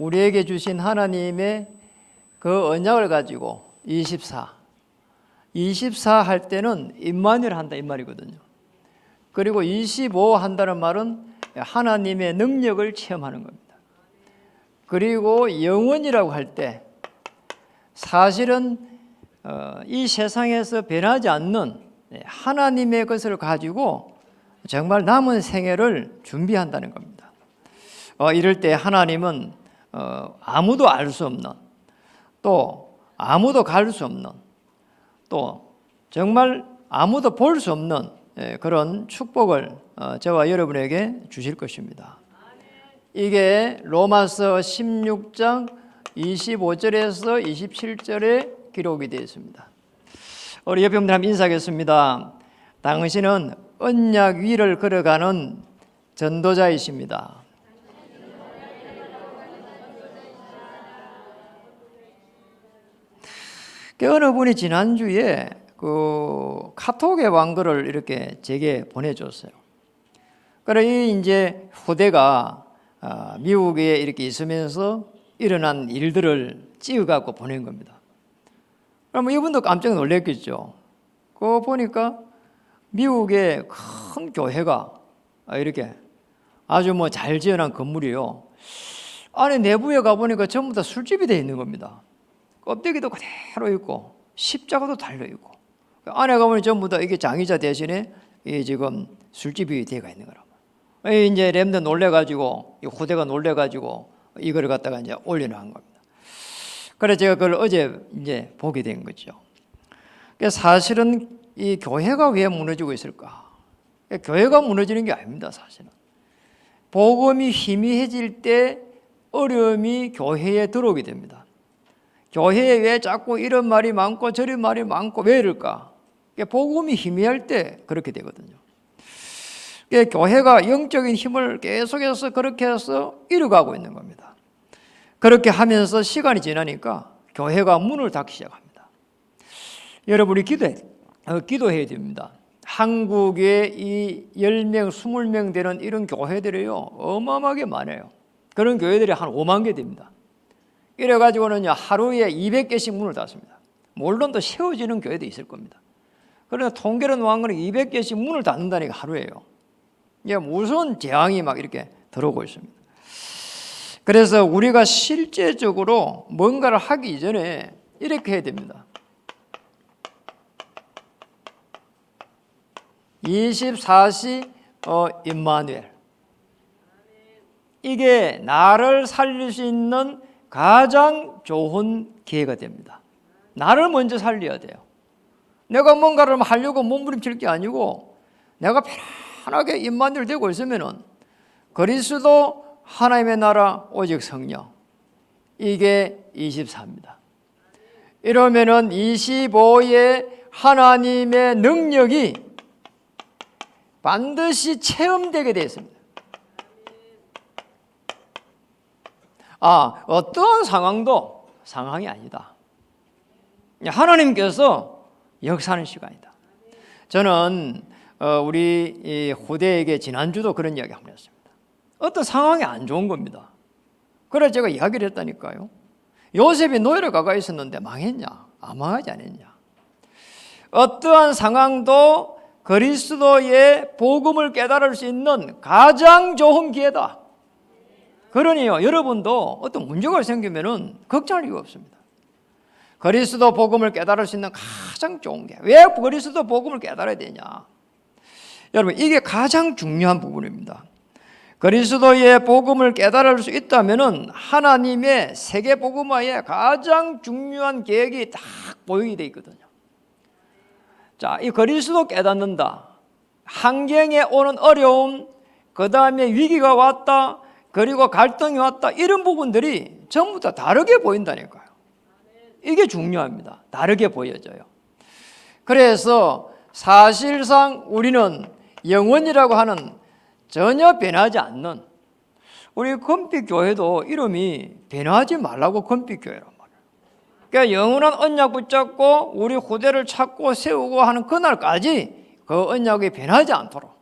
우리에게 주신 하나님의 그 언약을 가지고 24 할 때는 임마누엘 한다 이 말이거든요. 그리고 25 한다는 말은 하나님의 능력을 체험하는 겁니다. 그리고 영원이라고 할 때 사실은 이 세상에서 변하지 않는 하나님의 것을 가지고 정말 남은 생애를 준비한다는 겁니다. 이럴 때 하나님은 아무도 알 수 없는, 또 아무도 갈 수 없는, 또 정말 아무도 볼 수 없는 그런 축복을 저와 여러분에게 주실 것입니다. 이게 로마서 16장 25절에서 27절에 기록이 되어 있습니다. 우리 옆에 분들 한번 인사하겠습니다. 당신은 언약 위를 걸어가는 전도자이십니다. 어느 분이 지난주에 그 카톡의 왕글을 이렇게 제게 보내줬어요. 그래 이제 후대가 미국에 이렇게 있으면서 일어난 일들을 찍어갖고 보낸 겁니다. 그러면 이분도 깜짝 놀랐겠죠. 그거 보니까 미국의 큰 교회가 이렇게 아주 뭐 잘 지어놓은 건물이요. 안에 내부에 가보니까 전부 다 술집이 되어 있는 겁니다. 껍데기도 그대로 있고 십자가도 달려 있고 안에 가보니 전부 다 이게 장의자 대신에 이 지금 술집이 되어 있는 거라고. 이제 렘들 놀래가지고 후대가 놀래가지고 이걸 갖다가 이제 올려놓은 겁니다. 그래서 제가 그걸 어제 이제 보게 된 거죠. 사실은 이 교회가 왜 무너지고 있을까? 교회가 무너지는 게 아닙니다. 사실은 복음이 희미해질 때 어려움이 교회에 들어오게 됩니다. 교회에 왜 자꾸 이런 말이 많고 저런 말이 많고 왜 이럴까? 복음이 희미할 때 그렇게 되거든요. 교회가 영적인 힘을 계속해서 그렇게 해서 잃어가고 있는 겁니다. 그렇게 하면서 시간이 지나니까 교회가 문을 닫기 시작합니다. 여러분이 기도해야 됩니다. 한국에 이 10명, 20명 되는 이런 교회들이요 어마어마하게 많아요. 그런 교회들이 한 5만 개 됩니다. 이래가지고는 하루에 200개씩 문을 닫습니다. 물론 또 세워지는 교회도 있을 겁니다. 그러나 통계로 나온 거는 200개씩 문을 닫는다니까 하루에요. 이게 무서운 재앙이 막 이렇게 들어오고 있습니다. 그래서 우리가 실제적으로 뭔가를 하기 이전에 이렇게 해야 됩니다. 24시 임마누엘. 이게 나를 살릴 수 있는 가장 좋은 기회가 됩니다. 나를 먼저 살려야 돼요. 내가 뭔가를 하려고 몸부림칠 게 아니고 내가 편하게 임마누엘 되고 있으면은 그리스도 하나님의 나라 오직 성령 이게 24입니다. 이러면은 25의 하나님의 능력이 반드시 체험되게 되어 있습니다. 어떤 상황도 상황이 아니다. 하나님께서 역사하는 시간이다. 저는 우리 후대에게 지난주도 그런 이야기 한번 했습니다. 어떤 상황이 안 좋은 겁니다. 그래서 제가 이야기를 했다니까요. 요셉이 노예로 가가 있었는데 망했냐? 안 망하지 않았냐? 어떠한 상황도 그리스도의 복음을 깨달을 수 있는 가장 좋은 기회다. 그러니요, 여러분도 어떤 문제가 생기면은 걱정할 이유가 없습니다. 그리스도 복음을 깨달을 수 있는 가장 좋은 게 왜 그리스도 복음을 깨달아야 되냐? 여러분, 이게 가장 중요한 부분입니다. 그리스도의 복음을 깨달을 수 있다면은 하나님의 세계 복음화의 가장 중요한 계획이 딱 보이게 돼 있거든요. 자, 이 그리스도 깨닫는다. 환경에 오는 어려움, 그 다음에 위기가 왔다, 그리고 갈등이 왔다. 이런 부분들이 전부 다 다르게 보인다니까요. 이게 중요합니다. 다르게 보여져요. 그래서 사실상 우리는 영원이라고 하는 전혀 변하지 않는, 우리 금빛교회도 이름이 변하지 말라고 금빛교회란 말이에요. 그러니까 영원한 언약 붙잡고 우리 후대를 찾고 세우고 하는 그날까지 그 언약이 변하지 않도록.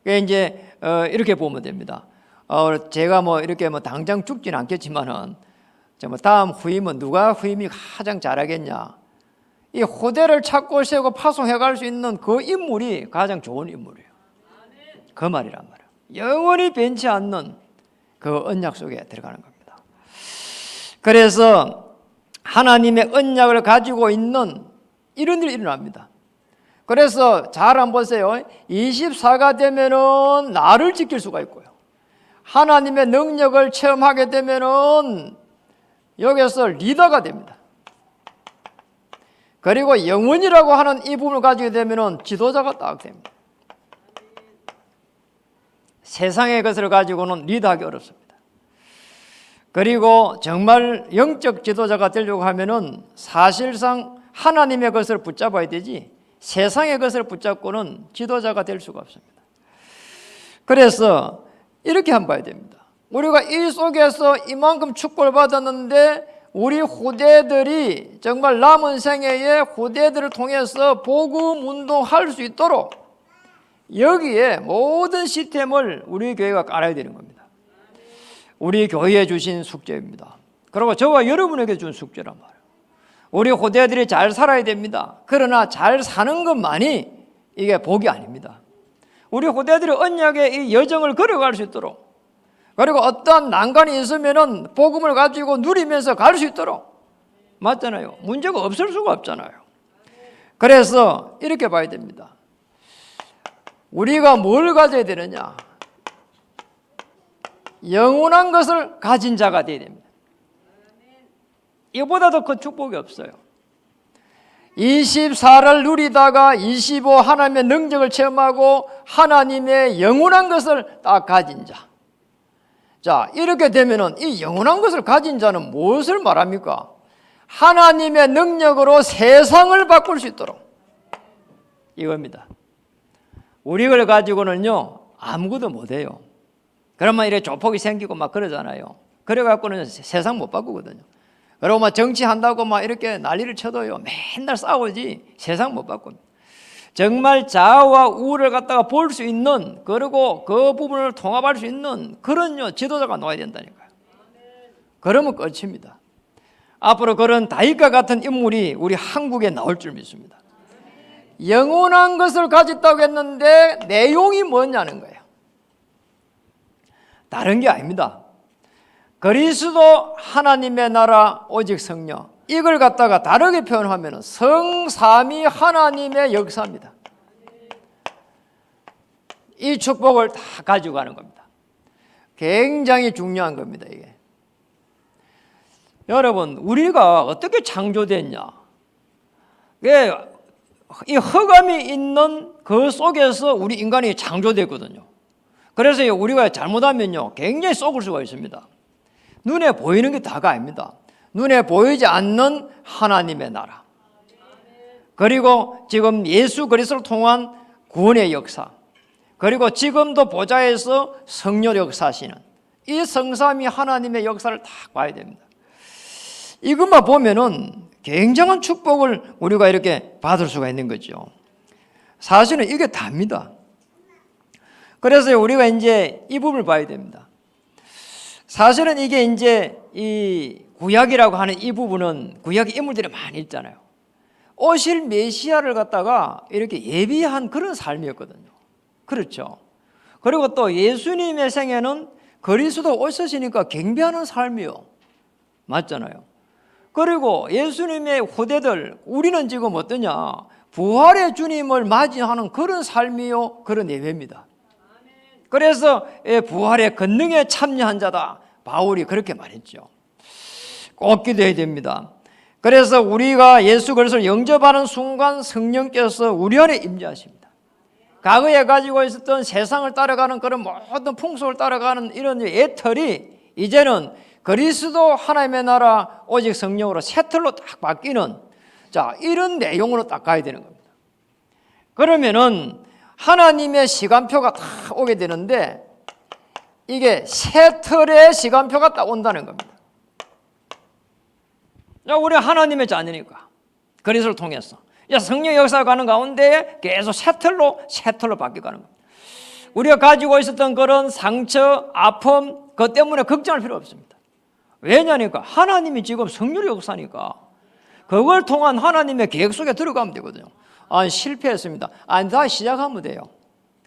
그러니까 이제 이렇게 보면 됩니다. 제가 뭐 이렇게 뭐 당장 죽지는 않겠지만은 다음 후임은 누가 후임이 가장 잘하겠냐? 이 호대를 찾고 세우고 파송해 갈 수 있는 그 인물이 가장 좋은 인물이에요. 그 말이란 말이에요. 영원히 변치 않는 그 언약 속에 들어가는 겁니다. 그래서 하나님의 언약을 가지고 있는 이런 일이 일어납니다. 그래서 잘 한번 보세요. 24가 되면은 나를 지킬 수가 있고요. 하나님의 능력을 체험하게 되면은 여기서 리더가 됩니다. 그리고 영혼이라고 하는 이 부분을 가지게 되면은 지도자가 딱 됩니다. 세상의 것을 가지고는 리더하기 어렵습니다. 그리고 정말 영적 지도자가 되려고 하면은 사실상 하나님의 것을 붙잡아야 되지 세상의 것을 붙잡고는 지도자가 될 수가 없습니다. 그래서 이렇게 한번 봐야 됩니다. 우리가 이 속에서 이만큼 축복을 받았는데 우리 후대들이 정말 남은 생애에 후대들을 통해서 복음 운동할 수 있도록 여기에 모든 시스템을 우리 교회가 깔아야 되는 겁니다. 우리 교회에 주신 숙제입니다. 그리고 저와 여러분에게 준 숙제란 말이에요. 우리 후대들이 잘 살아야 됩니다. 그러나 잘 사는 것만이 이게 복이 아닙니다. 우리 후대들이 언약의 이 여정을 걸어갈 수 있도록 그리고 어떠한 난관이 있으면은 복음을 가지고 누리면서 갈 수 있도록 맞잖아요. 문제가 없을 수가 없잖아요. 그래서 이렇게 봐야 됩니다. 우리가 뭘 가져야 되느냐? 영원한 것을 가진 자가 되어야 됩니다. 이보다 더 큰 축복이 없어요. 24를 누리다가 25 하나님의 능력을 체험하고 하나님의 영원한 것을 딱 가진 자. 자, 이렇게 되면은 이 영원한 것을 가진 자는 무엇을 말합니까? 하나님의 능력으로 세상을 바꿀 수 있도록 이겁니다. 우리를 가지고는요 아무것도 못해요. 그러면 이렇게 조폭이 생기고 막 그러잖아요. 그래갖고는 세상 못 바꾸거든요. 그리고 막 정치한다고 막 이렇게 난리를 쳐도요 맨날 싸우지 세상 못 바꿉니다. 정말 자아와 우를 갖다가 볼 수 있는 그리고 그 부분을 통합할 수 있는 그런 지도자가 나와야 된다니까요. 그러면 끝입니다. 앞으로 그런 다윗과 같은 인물이 우리 한국에 나올 줄 믿습니다. 영원한 것을 가졌다고 했는데 내용이 뭐냐는 거예요. 다른 게 아닙니다. 그리스도 하나님의 나라 오직 성령 이걸 갖다가 다르게 표현하면 성삼위 하나님의 역사입니다. 이 축복을 다 가지고 가는 겁니다. 굉장히 중요한 겁니다. 이게 여러분 우리가 어떻게 창조됐냐? 이 흑암이 있는 그 속에서 우리 인간이 창조됐거든요. 그래서 우리가 잘못하면요 굉장히 썩을 수가 있습니다. 눈에 보이는 게 다가 아닙니다. 눈에 보이지 않는 하나님의 나라 그리고 지금 예수 그리스도를 통한 구원의 역사 그리고 지금도 보좌에서 성령 역사하시는 이 성삼위 하나님의 역사를 다 봐야 됩니다. 이것만 보면은 굉장한 축복을 우리가 이렇게 받을 수가 있는 거죠. 사실은 이게 답니다. 그래서 우리가 이제 이 부분을 봐야 됩니다. 사실은 이게 이제 이 구약이라고 하는 이 부분은 구약의 인물들이 많이 있잖아요. 오실 메시아를 갖다가 이렇게 예비한 그런 삶이었거든요. 그렇죠. 그리고 또 예수님의 생애는 그리스도 오셨으니까 경배하는 삶이요. 맞잖아요. 그리고 예수님의 후대들 우리는 지금 어떠냐? 부활의 주님을 맞이하는 그런 삶이요. 그런 예배입니다. 그래서 부활의 권능에 참여한 자다. 바울이 그렇게 말했죠. 꼭 기도해야 됩니다. 그래서 우리가 예수 그리스도를 영접하는 순간 성령께서 우리 안에 임재하십니다. 과거에 가지고 있었던 세상을 따라가는 그런 모든 풍속을 따라가는 이런 예틀이 이제는 그리스도 하나님의 나라 오직 성령으로 새 틀로 딱 바뀌는 자 이런 내용으로 딱 가야 되는 겁니다. 그러면은 하나님의 시간표가 딱 오게 되는데 이게 새 틀의 시간표가 딱 온다는 겁니다. 자, 우리 하나님의 자녀니까 그리스도를 통해서 성령 역사가 가는 가운데 계속 새 틀로 바뀌어가는 겁니다. 우리가 가지고 있었던 그런 상처, 아픔, 그것 때문에 걱정할 필요 없습니다. 왜냐니까 하나님이 지금 성령의 역사니까 그걸 통한 하나님의 계획 속에 들어가면 되거든요. 실패했습니다. 다시 시작하면 돼요.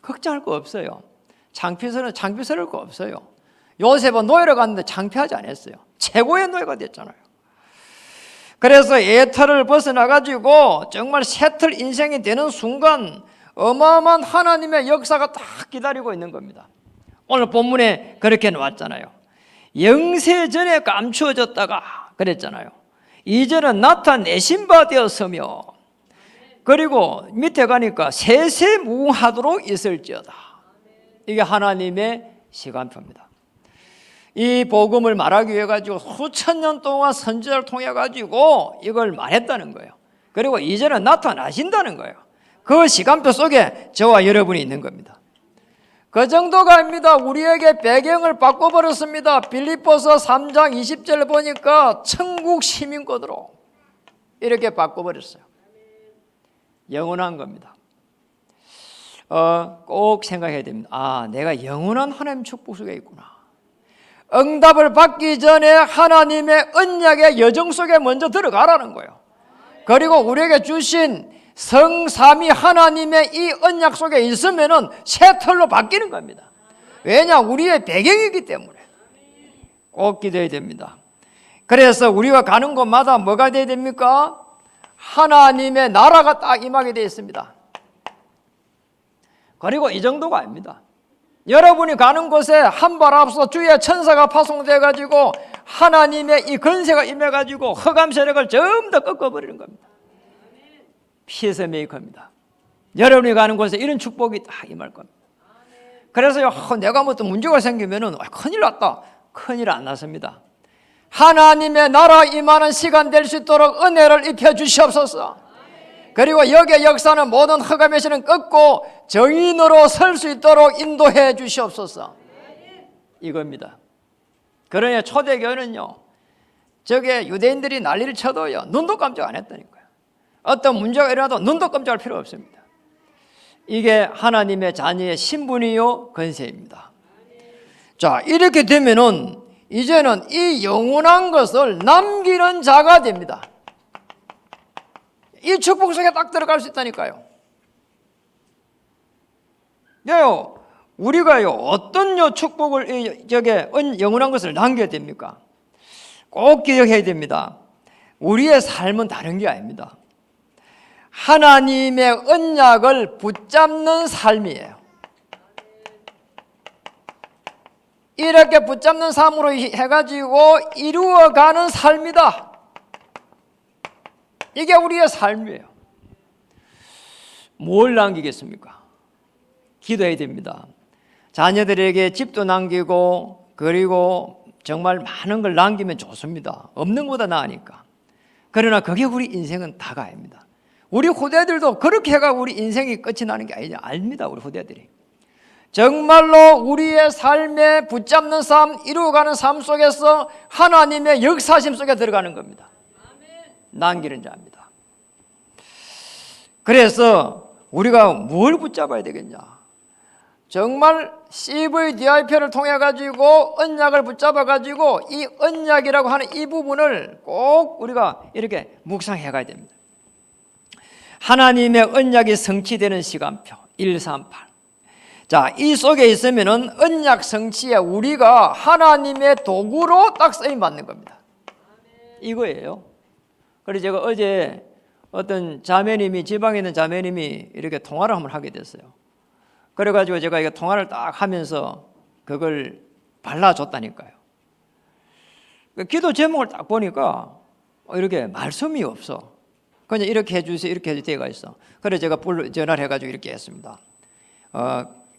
걱정할 거 없어요. 창피스러울 거 없어요. 요셉은 노예로 갔는데 창피하지 않았어요. 최고의 노예가 됐잖아요. 그래서 애터를 벗어나가지고 정말 새틀 인생이 되는 순간 어마어마한 하나님의 역사가 딱 기다리고 있는 겁니다. 오늘 본문에 그렇게 나왔잖아요. 영세 전에 감추어졌다가 그랬잖아요. 이제는 나타내신 바 되었으며, 그리고 밑에 가니까 세세무궁하도록 있을지어다. 이게 하나님의 시간표입니다. 이 복음을 말하기 위해 가지고 수천 년 동안 선지자를 통해 가지고 이걸 말했다는 거예요. 그리고 이제는 나타나신다는 거예요. 그 시간표 속에 저와 여러분이 있는 겁니다. 그 정도가 아닙니다. 우리에게 배경을 바꿔버렸습니다. 빌립보서 3장 20절 보니까 천국 시민권으로 이렇게 바꿔버렸어요. 영원한 겁니다. 꼭 생각해야 됩니다. 내가 영원한 하나님 축복 속에 있구나. 응답을 받기 전에 하나님의 언약의 여정 속에 먼저 들어가라는 거예요. 그리고 우리에게 주신 성삼위 하나님의 이 언약 속에 있으면은 새 털로 바뀌는 겁니다. 왜냐? 우리의 배경이기 때문에 꼭 기도해야 됩니다. 그래서 우리가 가는 곳마다 뭐가 돼야 됩니까? 하나님의 나라가 딱 임하게 되어 있습니다. 그리고 이 정도가 아닙니다. 여러분이 가는 곳에 한 발 앞서 주의 천사가 파송돼 가지고 하나님의 이 건세가 임해 가지고 흑암 세력을 전부 다 꺾어버리는 겁니다. 피해서 메이커입니다. 여러분이 가는 곳에 이런 축복이 다 임할 겁니다. 그래서 내가 뭐 또 문제가 생기면은 큰일 났다. 큰일 안 났습니다. 하나님의 나라 임하는 시간 될 수 있도록 은혜를 입혀 주시옵소서. 그리고 여기에 역사는 모든 흑암의 신은 꺾고 정인으로 설 수 있도록 인도해 주시옵소서. 이겁니다. 그러니 초대교회는요, 저게 유대인들이 난리를 쳐도요 눈도 깜짝 안 했다니까요. 어떤 문제가 일어나도 눈도 깜짝할 필요 없습니다. 이게 하나님의 자녀의 신분이요 권세입니다. 자, 이렇게 되면은 이제는 이 영원한 것을 남기는 자가 됩니다. 이 축복 속에 딱 들어갈 수 있다니까요. 네요. 우리가요 어떤 축복을 영원한 것을 남겨야 됩니까? 꼭 기억해야 됩니다. 우리의 삶은 다른 게 아닙니다. 하나님의 언약을 붙잡는 삶이에요. 이렇게 붙잡는 삶으로 해가지고 이루어가는 삶이다. 이게 우리의 삶이에요. 뭘 남기겠습니까? 기도해야 됩니다. 자녀들에게 집도 남기고, 그리고 정말 많은 걸 남기면 좋습니다. 없는 것보다 나으니까. 그러나 그게 우리 인생은 다가 아닙니다. 우리 후대들도 그렇게 해가 우리 인생이 끝이 나는 게 아니냐 압니다. 우리 후대들이 정말로 우리의 삶에 붙잡는 삶, 이루어가는 삶 속에서 하나님의 역사심 속에 들어가는 겁니다. 남기는 자입니다. 그래서 우리가 뭘 붙잡아야 되겠냐? 정말 CVDIP를 통해 가지고 언약을 붙잡아 가지고 이 언약이라고 하는 이 부분을 꼭 우리가 이렇게 묵상해 가야 됩니다. 하나님의 언약이 성취되는 시간표 138. 자, 이 속에 있으면은 언약 성취에 우리가 하나님의 도구로 딱 쓰임 받는 겁니다. 이거예요. 그래서 제가 어제 어떤 자매님이, 지방에 있는 자매님이 이렇게 통화를 한번 하게 됐어요. 그래가지고 제가 이거 통화를 딱 하면서 그걸 발라줬다니까요. 기도 제목을 딱 보니까 이렇게 말씀이 없어. 그냥 이렇게 해주세요, 이렇게 해줄 때가 있어. 그래서 제가 전화를 해가지고 이렇게 했습니다.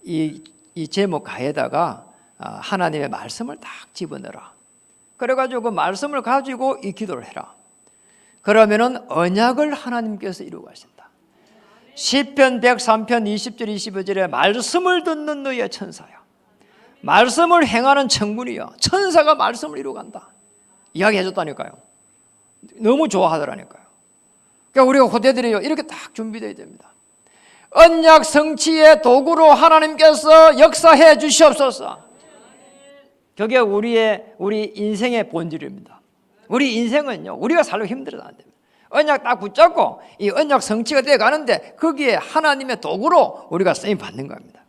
이 제목 가에다가 하나님의 말씀을 딱 집어넣어라. 그래가지고 그 말씀을 가지고 이 기도를 해라. 그러면은 언약을 하나님께서 이루고 가신다. 시편 103편 20절 25절에 말씀을 듣는 너의 천사야. 말씀을 행하는 천군이야. 천사가 말씀을 이루간다. 이야기해줬다니까요. 너무 좋아하더라니까요. 그러니까 우리가 후대들이요 이렇게 딱 준비되어야 됩니다. 언약 성취의 도구로 하나님께서 역사해 주시옵소서. 그게 우리 인생의 본질입니다. 우리 인생은요, 우리가 살고 힘들어서 안 됩니다. 언약 딱 붙잡고 이 언약 성취가 되어 가는데 거기에 하나님의 도구로 우리가 쓰임 받는 겁니다.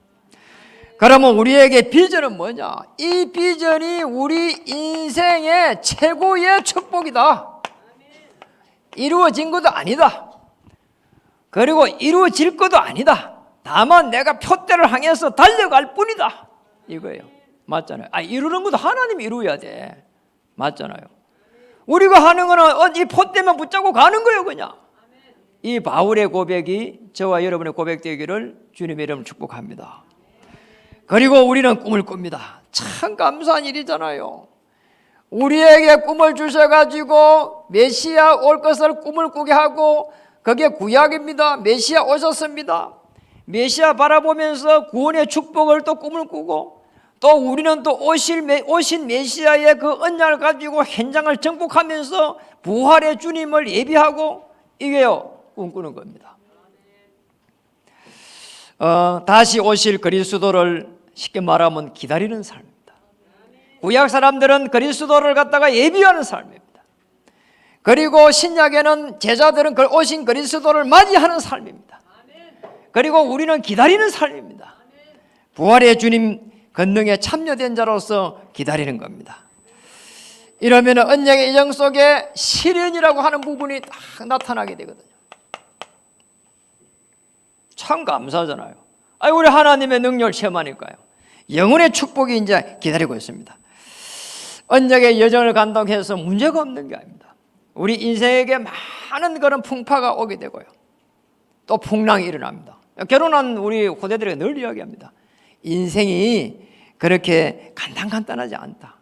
그러면 우리에게 비전은 뭐냐? 이 비전이 우리 인생의 최고의 축복이다. 이루어진 것도 아니다. 그리고 이루어질 것도 아니다. 다만 내가 표대를 향해서 달려갈 뿐이다. 이거예요. 맞잖아요. 이루는 것도 하나님이 이루어야 돼. 맞잖아요. 우리가 하는 거는 이 표대만 붙잡고 가는 거예요, 그냥. 이 바울의 고백이 저와 여러분의 고백되기를 주님의 이름으로 축복합니다. 그리고 우리는 꿈을 꿉니다. 참 감사한 일이잖아요. 우리에게 꿈을 주셔가지고 메시아 올 것을 꿈을 꾸게 하고, 그게 구약입니다. 메시아 오셨습니다. 메시아 바라보면서 구원의 축복을 또 꿈을 꾸고, 또 우리는 또 오신 메시아의 그 언약을 가지고 현장을 정복하면서 부활의 주님을 예비하고, 이게요 꿈꾸는 겁니다. 다시 오실 그리스도를 쉽게 말하면 기다리는 삶입니다. 구약 사람들은 그리스도를 갖다가 예비하는 삶입니다. 그리고 신약에는 제자들은 오신 그리스도를 맞이하는 삶입니다. 그리고 우리는 기다리는 삶입니다. 부활의 주님 권능에 참여된 자로서 기다리는 겁니다. 이러면 언약의 예정 속에 시련이라고 하는 부분이 딱 나타나게 되거든요. 참 감사하잖아요. 우리 하나님의 능력을 체험하니까요. 영혼의 축복이 이제 기다리고 있습니다. 언약의 여정을 간다고 해서 문제가 없는 게 아닙니다. 우리 인생에게 많은 그런 풍파가 오게 되고요. 또 풍랑이 일어납니다. 결혼한 우리 후대들에게 늘 이야기합니다. 인생이 그렇게 간단하지 않다.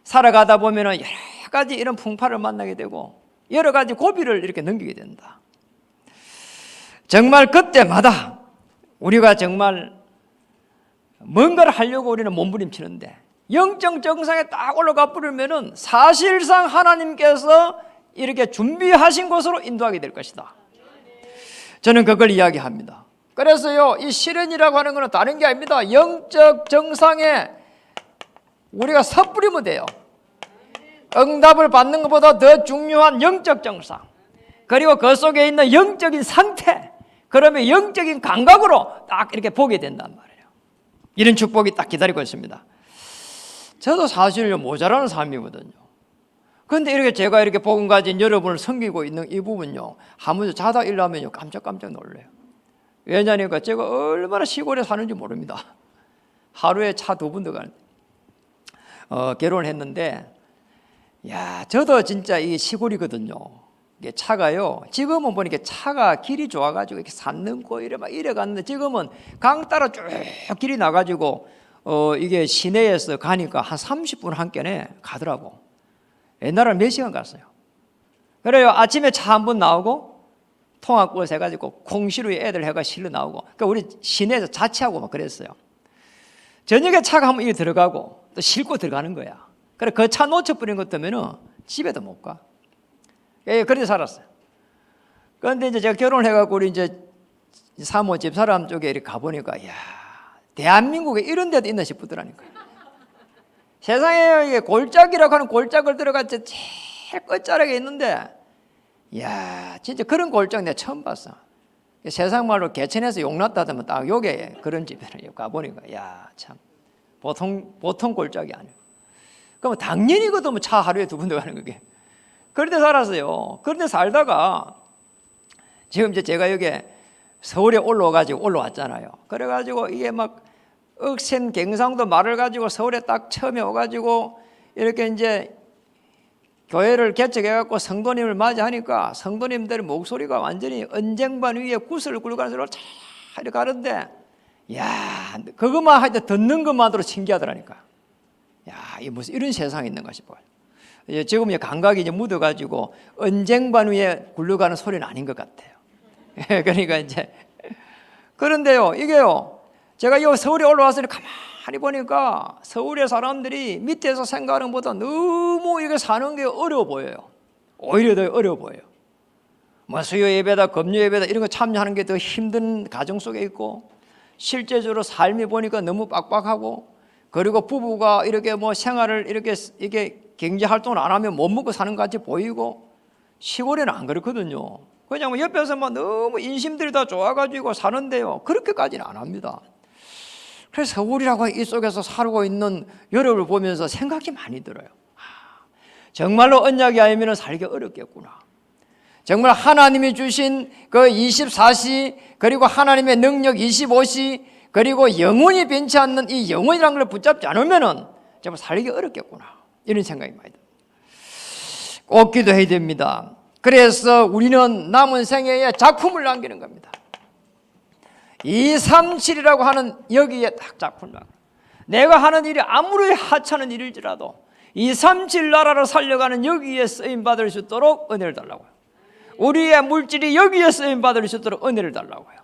살아가다 보면 여러 가지 이런 풍파를 만나게 되고 여러 가지 고비를 이렇게 넘기게 된다. 정말 그때마다 우리가 정말 뭔가를 하려고 우리는 몸부림치는데 영적 정상에 딱 올라가 버리면은 사실상 하나님께서 이렇게 준비하신 곳으로 인도하게 될 것이다. 저는 그걸 이야기합니다. 그래서요, 이 시련이라고 하는 것은 다른 게 아닙니다. 영적 정상에 우리가 섣부리면 돼요. 응답을 받는 것보다 더 중요한 영적 정상, 그리고 그 속에 있는 영적인 상태, 그러면 영적인 감각으로 딱 이렇게 보게 된단 말이에요. 이런 축복이 딱 기다리고 있습니다. 저도 사실 모자라는 삶이거든요. 그런데 이렇게 제가 이렇게 복음 가진 여러분을 섬기고 있는 이 부분요, 한번 자다 일어나면요 깜짝깜짝 놀래요. 왜냐니까 제가 얼마나 시골에 사는지 모릅니다. 하루에 차 2번 더 가는데 결혼을 했는데, 저도 진짜 이게 시골이거든요. 이게 차가요, 지금은 보니까 차가 길이 좋아가지고 이렇게 산 넘고 이래 갔는데, 지금은 강 따라 쭉 길이 나가지고 이게 시내에서 가니까 한 30분 한켠에 가더라고. 옛날에는 몇 시간 갔어요. 그래요, 아침에 차 한 번 나오고 통학버스 해가지고 콩시루에 애들 해가 실려 나오고, 그러니까 우리 시내에서 자취하고 막 그랬어요. 저녁에 차가 한 번 이리 들어가고 또 싣고 들어가는 거야. 그래 그 차 놓쳐버린 것 때문에 집에도 못 가. 그렇게 살았어요. 그런데 이제 제가 결혼을 해갖고 우리 이제 사모 집 사람 쪽에 이렇게 가보니까, 대한민국에 이런 데도 있나 싶더라니까요. 세상에 이게 골짜기라고 하는 골짜기를 들어갔지 제일 끝자락에 있는데, 진짜 그런 골짜기 내가 처음 봤어. 세상 말로 개천에서 용났다 하면 딱 요게 그런 집에 가보니까, 참 보통 골짜기 아니에요. 그럼 당연히 그것도 뭐 차 하루에 2번 더 가는 거게. 그런데 살았어요. 그런데 살다가 지금 이제 제가 여기 서울에 올라왔잖아요. 그래가지고 이게 막 억센 경상도 말을 가지고 서울에 딱 처음에 와가지고 이렇게 이제 교회를 개척해갖고 성도님을 맞이하니까 성도님들의 목소리가 완전히 언쟁반 위에 구슬을 굴고 가는 소리로 잘 이렇게 가는데, 그것만 할 때 듣는 것만으로 신기하더라니까. 이 무슨 이런 세상이 있는가 싶어요. 지금 이제 감각이 이제 묻어가지고 언쟁반 위에 굴러가는 소리는 아닌 것 같아요. 그러니까 이제 그런데요, 이게요, 제가 이 서울에 올라와서 가만히 보니까 서울의 사람들이 밑에서 생각하는 것보다 너무 이게 사는 게 어려워 보여요. 오히려 더 어려워 보여요. 뭐 수요 예배다, 금요 예배다 이런 거 참여하는 게 더 힘든 가정 속에 있고, 실제적으로 삶이 보니까 너무 빡빡하고, 그리고 부부가 이렇게 뭐 생활을 이게 경제 활동을 안 하면 못 먹고 사는 것 같이 보이고, 시골에는 안 그렇거든요. 그냥 뭐 옆에서 뭐 너무 인심들이 다 좋아가지고 사는데요, 그렇게까지는 안 합니다. 그래서 서울이라고 이 속에서 살고 있는 여러분을 보면서 생각이 많이 들어요. 정말로 언약이 아니면 살기 어렵겠구나. 정말 하나님이 주신 그 24시, 그리고 하나님의 능력 25시, 그리고 영원히 변치 않는 이 영원이라는 걸 붙잡지 않으면은 정말 살기 어렵겠구나, 이런 생각이 많이 듭니다. 꼭 기도해야 됩니다. 그래서 우리는 남은 생애에 작품을 남기는 겁니다. 237이라고 하는 여기에 딱 작품을 남기는, 내가 하는 일이 아무리 하찮은 일일지라도 237 나라를 살려가는 여기에 쓰임받을 수 있도록 은혜를 달라고요. 우리의 물질이 여기에 쓰임받을 수 있도록 은혜를 달라고요.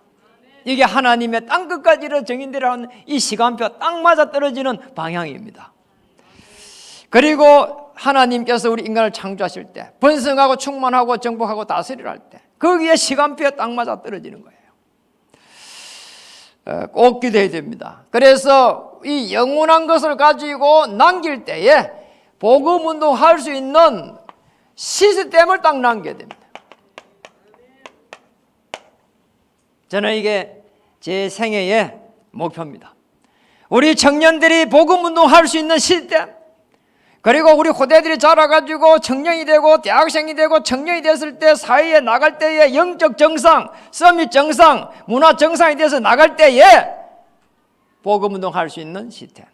이게 하나님의 땅끝까지 정인되라는 이 시간표 딱 맞아떨어지는 방향입니다. 그리고 하나님께서 우리 인간을 창조하실 때, 번성하고 충만하고 정복하고 다스리려 할 때 거기에 시간표에 딱 맞아떨어지는 거예요. 꼭 기도해야 됩니다. 그래서 이 영원한 것을 가지고 남길 때에 복음 운동할 수 있는 시스템을 딱 남겨야 됩니다. 저는 이게 제 생애의 목표입니다. 우리 청년들이 복음 운동할 수 있는 시스템, 그리고 우리 후대들이 자라가지고 청년이 되고 대학생이 되고 청년이 됐을 때 사회에 나갈 때의 영적 정상, 서밋 정상, 문화 정상이 돼서 나갈 때에 복음 운동할 수 있는 시스템.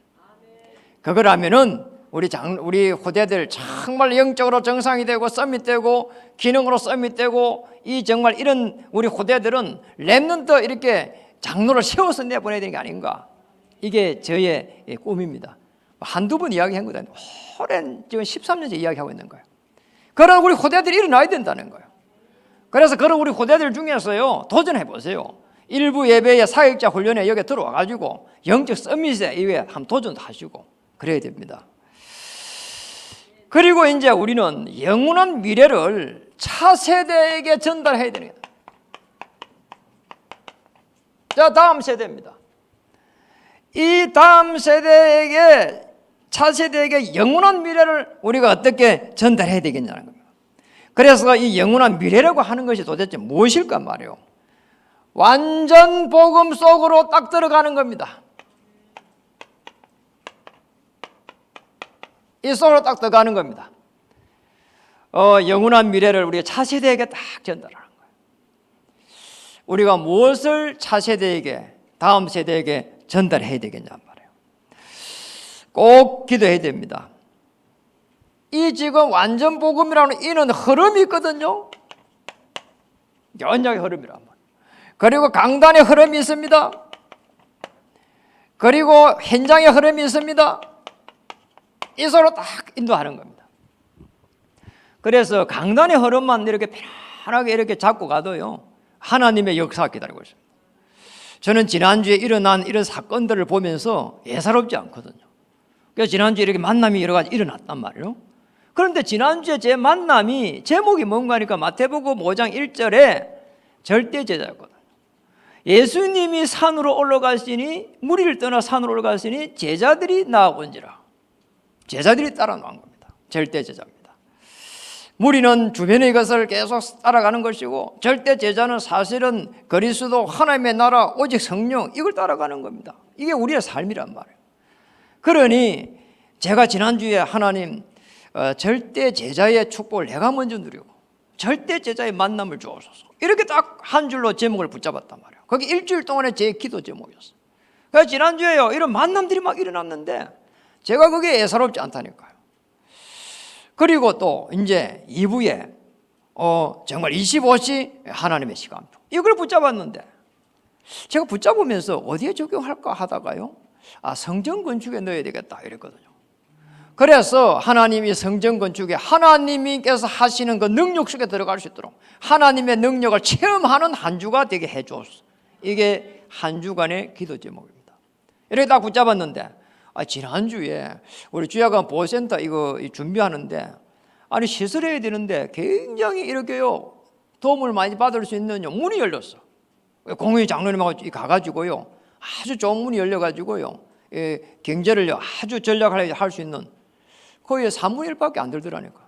그거라면은 우리 후대들 정말 영적으로 정상이 되고 서밋되고 기능으로 서밋되고, 이 정말 이런 우리 후대들은 렘넌트 이렇게 장로를 세워서 내보내야 되는 게 아닌가. 이게 저의 꿈입니다. 한두 번 이야기한 거다. 오랜 지금 13년째 이야기하고 있는 거예요. 그런 우리 후대들이 일어나야 된다는 거예요. 그래서 그런 우리 후대들 중에서요, 도전해 보세요. 일부 예배에 사역자 훈련에 여기 들어와 가지고 영적 서밋에 이외에 한번 도전도 하시고 그래야 됩니다. 그리고 이제 우리는 영원한 미래를 차세대에게 전달해야 되는 거예요. 자, 다음 세대입니다. 이 다음 세대에게, 차세대에게 영원한 미래를 우리가 어떻게 전달해야 되겠냐는 겁니다. 그래서 이 영원한 미래라고 하는 것이 도대체 무엇일까 말이에요. 완전 복음 속으로 딱 들어가는 겁니다. 이 속으로 딱 들어가는 겁니다. 영원한 미래를 우리가 차세대에게 딱 전달하는 거예요. 우리가 무엇을 차세대에게, 다음 세대에게 전달해야 되겠냐 말이에요. 꼭 기도해야 됩니다. 이 지금 완전 복음이라는 이는 흐름이 있거든요. 언약의 흐름이란 말이에요. 그리고 강단의 흐름이 있습니다. 그리고 현장의 흐름이 있습니다. 이 서로 딱 인도하는 겁니다. 그래서 강단의 흐름만 이렇게 편하게 이렇게 잡고 가도요, 하나님의 역사가 기다리고 있습니다. 저는 지난주에 일어난 이런 사건들을 보면서 예사롭지 않거든요. 그래서 지난주에 이렇게 만남이 여러 가지 일어났단 말이에요. 그런데 지난주에 제 만남이 제목이 뭔가 하니까 마태복음 5장 1절에 절대 제자였거든요. 예수님이 산으로 올라가시니, 무리를 떠나 산으로 올라가시니 제자들이 나아온지라. 제자들이 따라 나온 겁니다. 절대 제자입니다. 무리는 주변의 것을 계속 따라가는 것이고, 절대 제자는 사실은 그리스도, 하나님의 나라, 오직 성령, 이걸 따라가는 겁니다. 이게 우리의 삶이란 말이에요. 그러니 제가 지난주에 하나님 절대 제자의 축복을 내가 먼저 누리고 절대 제자의 만남을 주옵소서, 이렇게 딱 한 줄로 제목을 붙잡았단 말이에요. 거기 일주일 동안의 제 기도 제목이었어요. 그래서 지난주에요, 이런 만남들이 막 일어났는데 제가 그게 예사롭지 않다니까요. 그리고 또 이제 2부에 정말 25시 하나님의 시간표, 이걸 붙잡았는데 제가 붙잡으면서 어디에 적용할까 하다가요, 성전 건축에 넣어야 되겠다 이랬거든요. 그래서 하나님이 성전 건축에 하나님께서 하시는 그 능력 속에 들어갈 수 있도록 하나님의 능력을 체험하는 한 주가 되게 해주었어. 이게 한 주간의 기도 제목입니다. 이렇게 딱 붙잡았는데, 지난주에 우리 주야간 보호센터 이거 준비하는데, 시설해야 되는데 굉장히 이렇게요 도움을 많이 받을 수 있는 문이 열렸어. 공회 장로님하고 가가지고요, 아주 좋은 문이 열려가지고요, 경제를 아주 전략을 할 수 있는 거의 3분의 1밖에 안 들더라니까.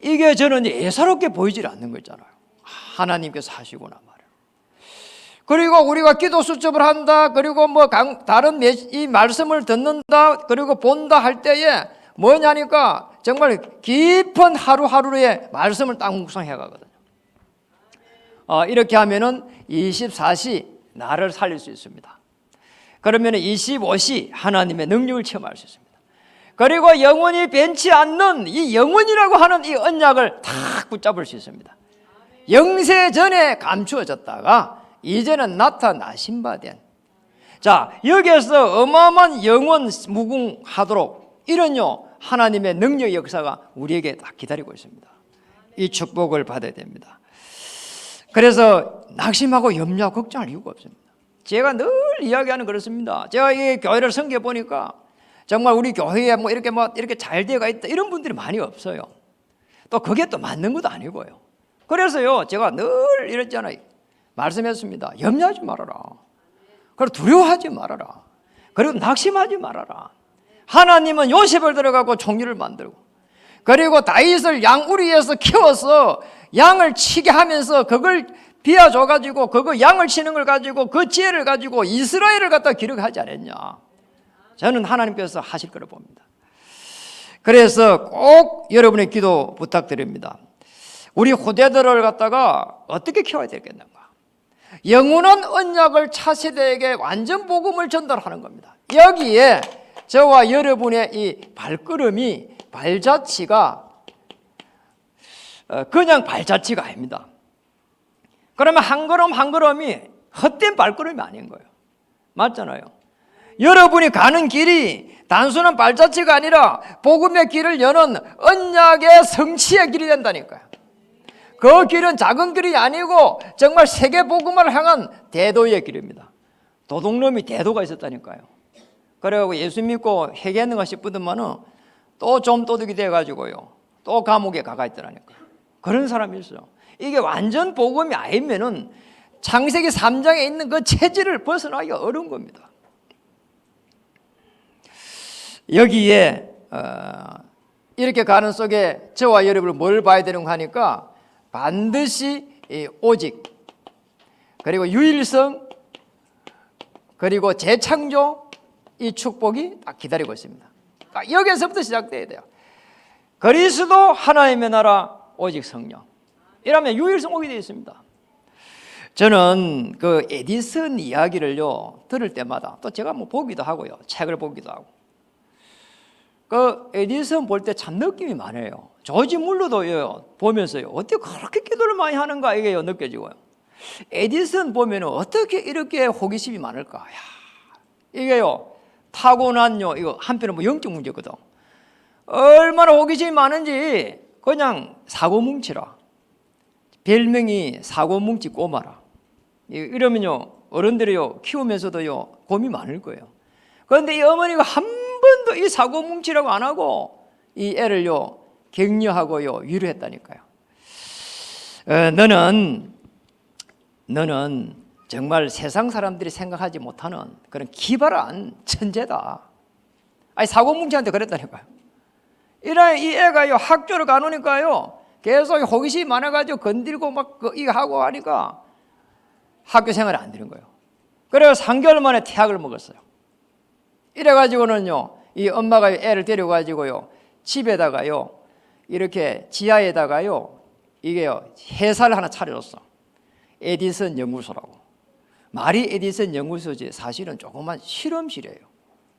이게 저는 예사롭게 보이질 않는 거잖아요. 하나님께서 하시구나 말이에요. 그리고 우리가 기도 수첩을 한다, 그리고 뭐 다른 이 말씀을 듣는다, 그리고 본다 할 때에 뭐냐니까 정말 깊은 하루하루의 말씀을 딱 묵상해 가거든요. 이렇게 하면은 24시 나를 살릴 수 있습니다. 그러면 25시 하나님의 능력을 체험할 수 있습니다. 그리고 영원히 변치 않는 이 영원이라고 하는 이 언약을 탁 붙잡을 수 있습니다. 영세 전에 감추어졌다가 이제는 나타나신 바 된. 자, 여기에서 어마어마한 영원 무궁하도록 이런요 하나님의 능력 역사가 우리에게 딱 기다리고 있습니다. 이 축복을 받아야 됩니다. 그래서 낙심하고 염려하고 걱정할 이유가 없습니다. 제가 늘 이야기하는 그렇습니다. 제가 이 교회를 섬겨 보니까 정말 우리 교회에 뭐 이렇게 잘 되어가 있다 이런 분들이 많이 없어요. 또 그게 또 맞는 것도 아니고요. 그래서요 제가 늘 이랬잖아요. 말씀했습니다. 염려하지 말아라. 그리고 두려워하지 말아라. 그리고 낙심하지 말아라. 하나님은 요셉을 들어가고 총리를 만들고, 그리고 다윗을 양우리에서 키워서 양을 치게 하면서 그걸 비워줘가지고 그거 양을 치는 걸 가지고 그 지혜를 가지고 이스라엘을 갖다 기록하지 않았냐. 저는 하나님께서 하실 거라 봅니다. 그래서 꼭 여러분의 기도 부탁드립니다. 우리 후대들을 갖다가 어떻게 키워야 되겠는가? 영원한 언약을 차세대에게 완전 복음을 전달하는 겁니다. 여기에 저와 여러분의 이 발걸음이 발자취가 그냥 발자취가 아닙니다. 그러면 한 걸음 한 걸음이 헛된 발걸음이 아닌 거예요. 맞잖아요. 여러분이 가는 길이 단순한 발자취가 아니라 복음의 길을 여는 언약의 성취의 길이 된다니까요. 그 길은 작은 길이 아니고 정말 세계 복음을 향한 대도의 길입니다. 도둑놈이 대도가 있었다니까요. 그래가지고 예수 믿고 회개했는가 싶더만은 또 좀 도둑이 돼가지고요 또 감옥에 가가 있더라니까요. 그런 사람이 있어요. 이게 완전 복음이 아니면은 창세기 3장에 있는 그 체질을 벗어나기가 어려운 겁니다. 여기에 이렇게 가는 속에 저와 여러분을 뭘 봐야 되는가 하니까 반드시 오직, 그리고 유일성, 그리고 재창조, 이 축복이 딱 기다리고 있습니다. 그러니까 여기서부터 시작돼야 돼요. 그리스도, 하나님의 나라, 오직 성령. 이러면 유일성 오게 되어 있습니다. 저는 그 에디슨 이야기를요 들을 때마다 또 제가 뭐 보기도 하고요, 책을 보기도 하고, 그 에디슨 볼 때 참 느낌이 많아요. 조지 물러도요 보면서요 어떻게 그렇게 기도를 많이 하는가 이게요 느껴지고요. 에디슨 보면 어떻게 이렇게 호기심이 많을까. 이게요 타고난요 이거 한편은 뭐 영적 문제거든. 얼마나 호기심이 많은지 그냥 사고뭉치라. 별명이 사고뭉치 꼬마라. 이러면요 어른들이요 키우면서도요 고민이 많을 거예요. 그런데 이 어머니가 한 번도 이 사고뭉치라고 안 하고 이 애를요 격려하고요 위로했다니까요. 너는 정말 세상 사람들이 생각하지 못하는 그런 기발한 천재다. 아니 사고뭉치한테 그랬다니까요. 이런 이 애가요 학교를 가노니까요 계속 호기심이 많아가지고 건들고 막 이거 하고 하니까 학교 생활이 안 되는 거예요. 그래서 3개월 만에 퇴학을 먹었어요. 이래가지고는요 이 엄마가 애를 데려가지고요 집에다가요 이렇게 지하에다가요 이게요 회사를 하나 차려줬어. 에디슨 연구소라고. 말이 에디슨 연구소지 사실은 조그만 실험실이에요.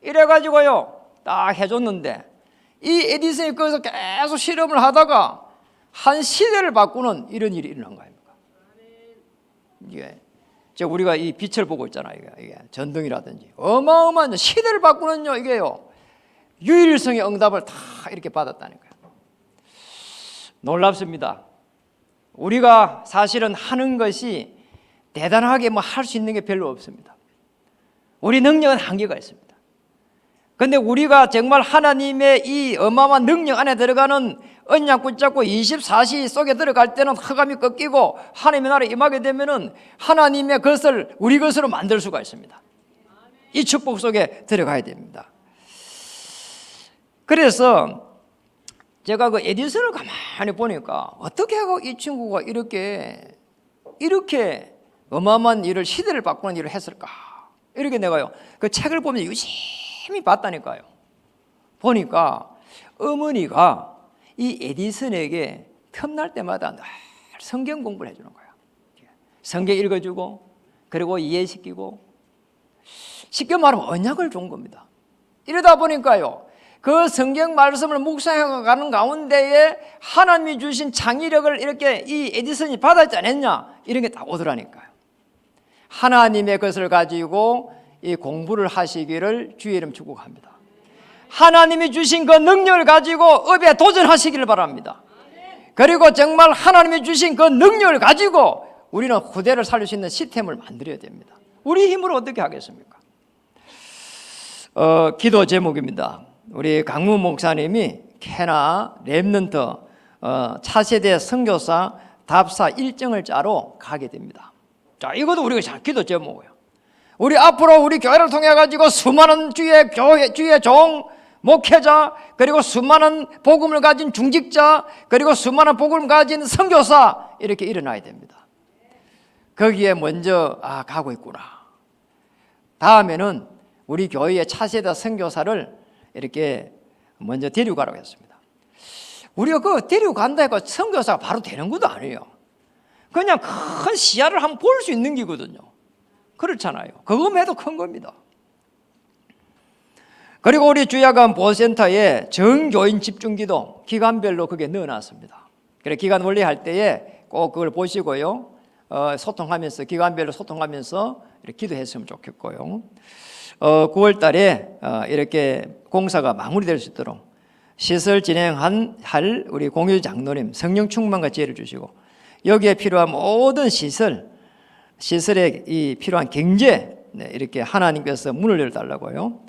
이래가지고요 딱 해줬는데 이 에디슨이 거기서 계속 실험을 하다가 한 시대를 바꾸는 이런 일이 일어난 거 아닙니까? 이게 우리가 이 빛을 보고 있잖아요. 이게 전등이라든지 어마어마한 시대를 바꾸는요 이게요 유일성의 응답을 다 이렇게 받았다니까요. 놀랍습니다. 우리가 사실은 하는 것이 대단하게 뭐 할 수 있는 게 별로 없습니다. 우리 능력은 한계가 있습니다. 근데 우리가 정말 하나님의 이 어마어마한 능력 안에 들어가는 언약 붙잡고 24시 속에 들어갈 때는 흑암이 꺾이고 하나님의 나라에 임하게 되면은 하나님의 것을 우리 것으로 만들 수가 있습니다. 이 축복 속에 들어가야 됩니다. 그래서 제가 그 에디슨을 가만히 보니까 어떻게 하고 이 친구가 이렇게 어마어마한 일을, 시대를 바꾸는 일을 했을까? 이렇게 내가요 그 책을 보면 유심히 봤다니까요. 보니까 어머니가 이 에디슨에게 틈날 때마다 늘 성경 공부를 해주는 거예요. 성경 읽어주고 그리고 이해시키고, 쉽게 말하면 언약을 준 겁니다. 이러다 보니까요 그 성경 말씀을 묵상해 가는 가운데에 하나님이 주신 창의력을 이렇게 이 에디슨이 받았지 않았냐, 이런 게 다 오더라니까요. 하나님의 것을 가지고 이 공부를 하시기를 주의 이름 축복합니다. 하나님이 주신 그 능력을 가지고 업에 도전하시기를 바랍니다. 그리고 정말 하나님이 주신 그 능력을 가지고 우리는 후대를 살릴 수 있는 시스템을 만들어야 됩니다. 우리 힘으로 어떻게 하겠습니까? 기도 제목입니다. 우리 강무 목사님이 캐나 렘넌트 차세대 선교사 답사 일정을 짜러 가게 됩니다. 자, 이것도 우리가 잘 기도 제목이에요. 우리 앞으로 우리 교회를 통해 가지고 수많은 주의 종, 목회자, 그리고 수많은 복음을 가진 중직자, 그리고 수많은 복음을 가진 선교사, 이렇게 일어나야 됩니다. 거기에 먼저 가고 있구나. 다음에는 우리 교회의 차세대 선교사를 이렇게 먼저 데리고 가라고 했습니다. 우리가 그 데리고 간다 해서 선교사가 바로 되는 것도 아니에요. 그냥 큰 시야를 한번 볼 수 있는 기거든요. 그렇잖아요. 그거만 해도 큰 겁니다. 그리고 우리 주야간 보호센터에 정교인 집중기도 기간별로 그게 넣어놨습니다. 그래 기간 원리 할 때에 꼭 그걸 보시고요, 소통하면서 기간별로 소통하면서 이렇게 기도했으면 좋겠고요. 9월 달에 이렇게 공사가 마무리될 수 있도록 시설 진행할 우리 공유 장로님 성령 충만과 지혜를 주시고, 여기에 필요한 모든 시설에 이 필요한 경제, 이렇게 하나님께서 문을 열어달라고요.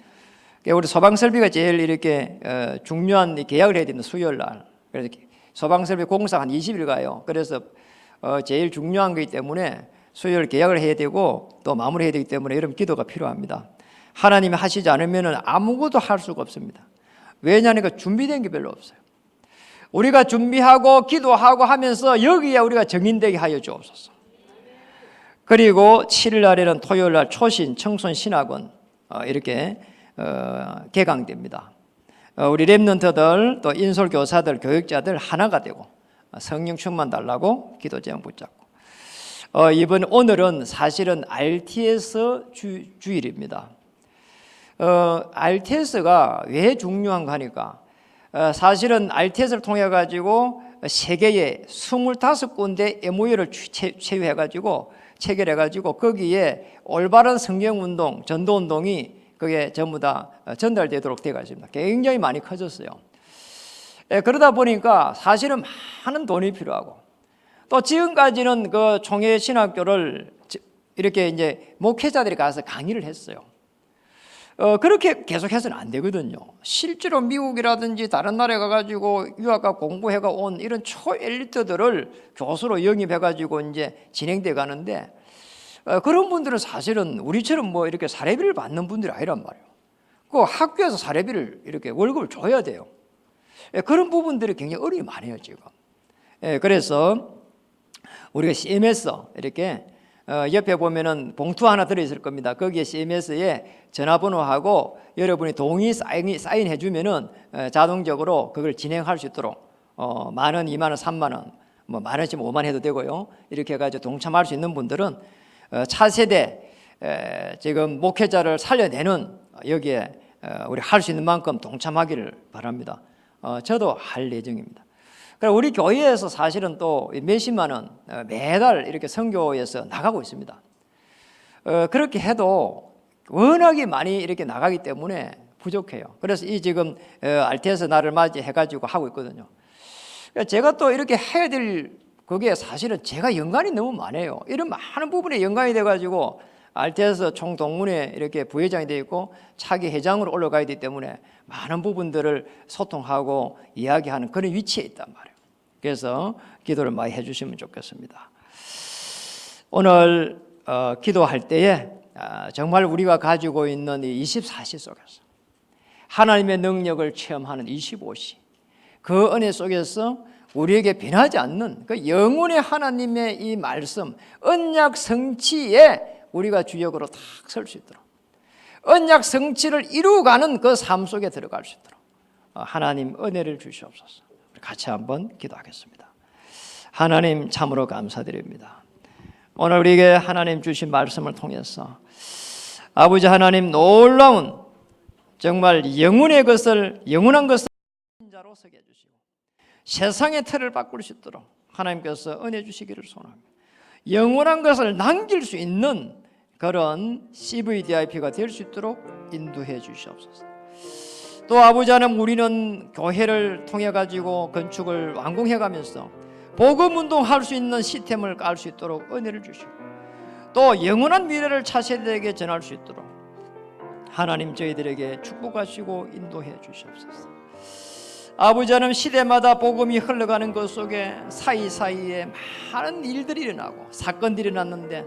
우리 소방설비가 제일 이렇게 중요한 계약을 해야 되는 수요일 날, 그래서 소방설비 공사 한 20일 가요. 그래서 제일 중요한 거기 때문에 수요일 계약을 해야 되고 또 마무리해야 되기 때문에 여러분 기도가 필요합니다. 하나님이 하시지 않으면 아무것도 할 수가 없습니다. 왜냐하니까 준비된 게 별로 없어요. 우리가 준비하고 기도하고 하면서 여기에 우리가 정인되게 하여 주옵소서. 그리고 7일 날에는 토요일 날 초신 청소년 신학원 이렇게 개강됩니다. 우리 렘넌트들 또 인솔 교사들 교육자들 하나가 되고 성령 충만 달라고 기도 제목 붙잡고, 오늘은 사실은 RTS 주일입니다. RTS가 왜 중요한가 하니까 사실은 RTS를 통해 가지고 세계에 25군데 MOU를 체유해 가지고 체결해 가지고 거기에 올바른 성경운동, 전도운동이 그게 전부 다 전달되도록 되어 있습니다. 굉장히 많이 커졌어요. 그러다 보니까 사실은 많은 돈이 필요하고, 또 지금까지는 그 총회신학교를 이렇게 이제 목회자들이 가서 강의를 했어요. 그렇게 계속해서는 안 되거든요. 실제로 미국이라든지 다른 나라에 가가지고 유학가 공부해가 온 이런 초엘리트들을 교수로 영입해가지고 이제 진행돼 가는데, 그런 분들은 사실은 우리처럼 뭐 이렇게 사례비를 받는 분들이 아니란 말이에요. 그 학교에서 사례비를 이렇게 월급을 줘야 돼요. 그런 부분들이 굉장히 어려움이 많아요 지금. 그래서 우리가 CMS 이렇게 옆에 보면은 봉투 하나 들어있을 겁니다. 거기에 CMS에 전화번호하고 여러분이 동의 사인해 주면은 자동적으로 그걸 진행할 수 있도록 10,000원, 20,000원, 30,000원, 뭐 10,000원씩 50,000원 해도 되고요. 이렇게 해가지고 동참할 수 있는 분들은 차세대 지금 목회자를 살려내는 여기에 우리 할 수 있는 만큼 동참하기를 바랍니다. 저도 할 예정입니다. 그리고 우리 교회에서 사실은 또 몇십만 원 매달 이렇게 선교에서 나가고 있습니다. 그렇게 해도 워낙에 많이 이렇게 나가기 때문에 부족해요. 그래서 이 지금 RTS 날을 맞이해 가지고 하고 있거든요. 제가 또 이렇게 해야 될 그게 사실은 제가 연관이 너무 많아요. 이런 많은 부분에 연관이 돼 가지고 RT에서 총동문회 이렇게 부회장이 되어 있고 차기 회장으로 올라가야 되기 때문에 많은 부분들을 소통하고 이야기하는 그런 위치에 있단 말이에요. 그래서 기도를 많이 해주시면 좋겠습니다. 오늘 기도할 때에 정말 우리가 가지고 있는 이 24시 속에서 하나님의 능력을 체험하는 25시, 그 은혜 속에서 우리에게 변하지 않는 그 영원의 하나님의 이 말씀, 언약 성취에 우리가 주역으로 탁 설 수 있도록, 언약 성취를 이루어가는 그 삶 속에 들어갈 수 있도록 하나님 은혜를 주시옵소서. 우리 같이 한번 기도하겠습니다. 하나님 참으로 감사드립니다. 오늘 우리에게 하나님 주신 말씀을 통해서 아버지 하나님 놀라운 정말 영원한 것을 자로 서게 해주시고 세상의 틀을 바꿀 수 있도록 하나님께서 은혜 주시기를 소원합니다. 영원한 것을 남길 수 있는 그런 CVDIP가 될 수 있도록 인도해 주시옵소서. 또 아버지 하나님, 우리는 교회를 통해 가지고 건축을 완공해 가면서 복음 운동할 수 있는 시스템을 깔 수 있도록 은혜를 주시고 또 영원한 미래를 차세대에게 전할 수 있도록 하나님 저희들에게 축복하시고 인도해 주시옵소서. 아버지 하나님, 시대마다 복음이 흘러가는 것 속에 사이사이에 많은 일들이 일어나고 사건들이 일어났는데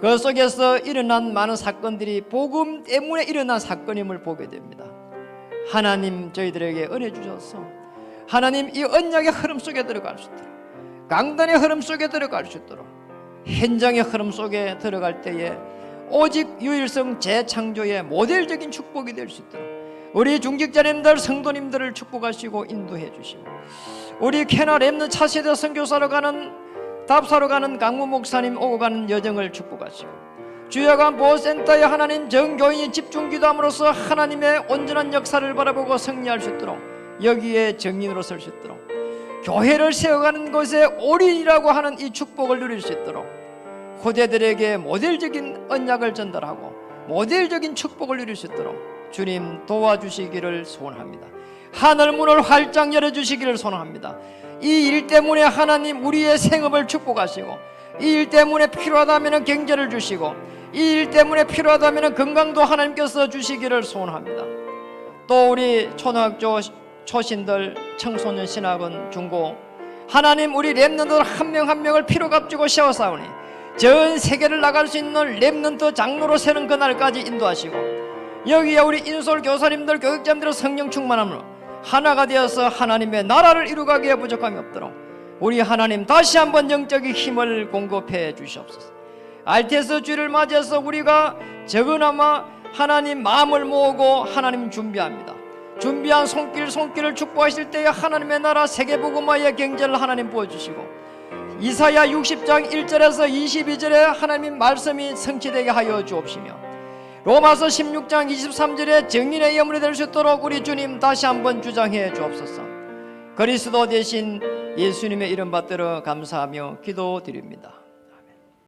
그 속에서 일어난 많은 사건들이 복음 때문에 일어난 사건임을 보게 됩니다. 하나님 저희들에게 은혜 주셔서 하나님 이 언약의 흐름 속에 들어갈 수 있도록, 강단의 흐름 속에 들어갈 수 있도록, 현장의 흐름 속에 들어갈 때에 오직 유일성 재창조의 모델적인 축복이 될 수 있도록 우리 중직자님들 성도님들을 축복하시고 인도해 주시고 우리 캐나 랩는 차세대 선교사로 가는 답사로 가는 강무 목사님 오고 가는 여정을 축복하시고 주야간 보호센터에 하나님 정교인이 집중 기도함으로써 하나님의 온전한 역사를 바라보고 승리할 수 있도록 여기에 정인으로 설 수 있도록 교회를 세워가는 것에 올인이라고 하는 이 축복을 누릴 수 있도록 후대들에게 모델적인 언약을 전달하고 모델적인 축복을 누릴 수 있도록 주님 도와주시기를 소원합니다. 하늘문을 활짝 열어주시기를 소원합니다. 이 일 때문에 하나님 우리의 생업을 축복하시고 이 일 때문에 필요하다면 경제를 주시고 이 일 때문에 필요하다면 건강도 하나님께서 주시기를 소원합니다. 또 우리 초등학교 초신들, 청소년 신학원, 중고 하나님 우리 랩런트 한 명 한 명을 피로 값주고 세워싸우니 전 세계를 나갈 수 있는 랩런트 장로로 세는 그날까지 인도하시고 여기에 우리 인솔 교사님들, 교육자님들 성령 충만함으로 하나가 되어서 하나님의 나라를 이루가기에 부족함이 없도록 우리 하나님 다시 한번 영적인 힘을 공급해 주시옵소서. RTS 주를 맞이해서 우리가 적으나마 하나님 마음을 모으고 하나님 준비합니다. 준비한 손길을 축복하실 때에 하나님의 나라 세계복음화의 경제를 하나님 보여주시고 이사야 60장 1절에서 22절에 하나님 말씀이 성취되게 하여 주옵시며 로마서 16장 23절에 정인의 예물이 될 수 있도록 우리 주님 다시 한번 주장해 주옵소서. 그리스도 대신 예수님의 이름 받들어 감사하며 기도드립니다.